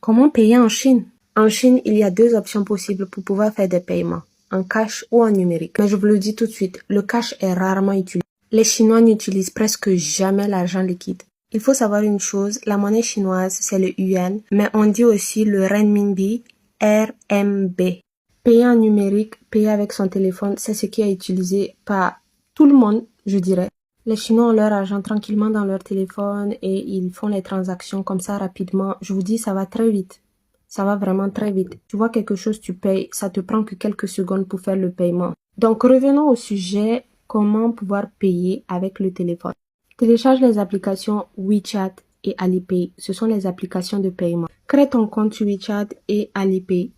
Comment payer en Chine? En Chine, il y a deux options possibles pour pouvoir faire des paiements, en cash ou en numérique. Mais je vous le dis tout de suite, le cash est rarement utilisé. Les Chinois n'utilisent presque jamais l'argent liquide. Il faut savoir une chose, la monnaie chinoise, c'est le yuan, mais on dit aussi le renminbi, RMB. Payer en numérique, payer avec son téléphone, c'est ce qui est utilisé par tout le monde, je dirais. Les Chinois ont leur argent tranquillement dans leur téléphone et ils font les transactions comme ça rapidement. Je vous dis, ça va très vite. Ça va vraiment très vite. Tu vois quelque chose, tu payes, ça te prend que quelques secondes pour faire le paiement. Donc revenons au sujet, comment pouvoir payer avec le téléphone. Télécharge les applications WeChat et Alipay. Ce sont les applications de paiement. Crée ton compte WeChat et Alipay.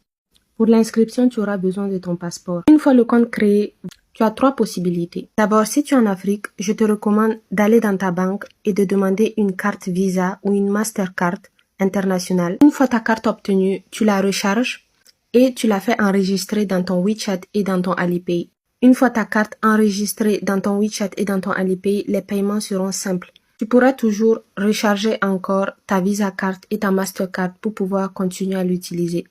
Pour l'inscription, tu auras besoin de ton passeport. Une fois le compte créé, tu as trois possibilités. D'abord, si tu es en Afrique, je te recommande d'aller dans ta banque et de demander une carte Visa ou une Mastercard internationale. Une fois ta carte obtenue, tu la recharges et tu la fais enregistrer dans ton WeChat et dans ton Alipay. Une fois ta carte enregistrée dans ton WeChat et dans ton Alipay, les paiements seront simples. Tu pourras toujours recharger encore ta Visa carte et ta Mastercard pour pouvoir continuer à l'utiliser.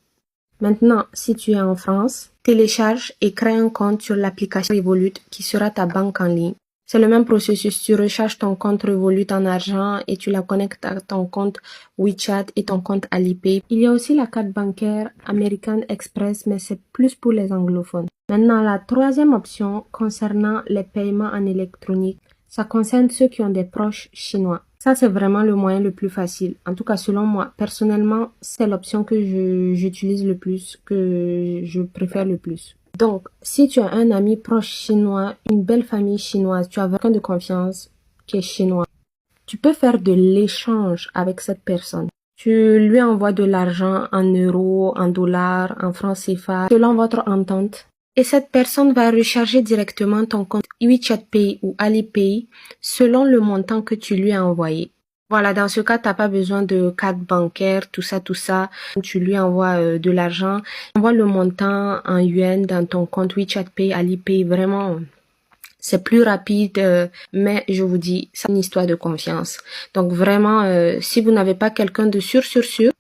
Maintenant, si tu es en France, télécharge et crée un compte sur l'application Revolut qui sera ta banque en ligne. C'est le même processus, tu recharges ton compte Revolut en argent et tu la connectes à ton compte WeChat et ton compte Alipay. Il y a aussi la carte bancaire American Express, mais c'est plus pour les anglophones. Maintenant, la troisième option concernant les paiements en électronique, ça concerne ceux qui ont des proches chinois. Ça, c'est vraiment le moyen le plus facile. En tout cas, selon moi, personnellement, c'est l'option que j'utilise le plus, que je préfère le plus. Donc, si tu as un ami proche chinois, une belle famille chinoise, tu as quelqu'un de confiance qui est chinois, tu peux faire de l'échange avec cette personne. Tu lui envoies de l'argent en euros, en dollars, en francs CFA, selon votre entente. Et cette personne va recharger directement ton compte WeChat Pay ou Alipay selon le montant que tu lui as envoyé. Voilà, dans ce cas, t'as pas besoin de carte bancaire, tout ça. Tu lui envoies de l'argent, envoie le montant en yuan dans ton compte WeChat Pay, Alipay. Vraiment, c'est plus rapide, mais je vous dis, c'est une histoire de confiance. Donc vraiment, si vous n'avez pas quelqu'un de sûr,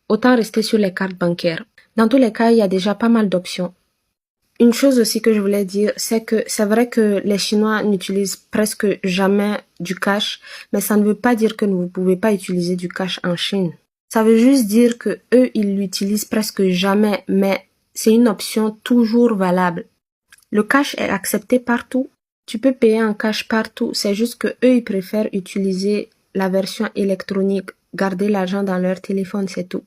autant rester sur les cartes bancaires. Dans tous les cas, il y a déjà pas mal d'options. Une chose aussi que je voulais dire, c'est que c'est vrai que les Chinois n'utilisent presque jamais du cash, mais ça ne veut pas dire que vous ne pouvez pas utiliser du cash en Chine. Ça veut juste dire que eux, ils l'utilisent presque jamais, mais c'est une option toujours valable. Le cash est accepté partout. Tu peux payer en cash partout, c'est juste que eux, ils préfèrent utiliser la version électronique, garder l'argent dans leur téléphone, c'est tout.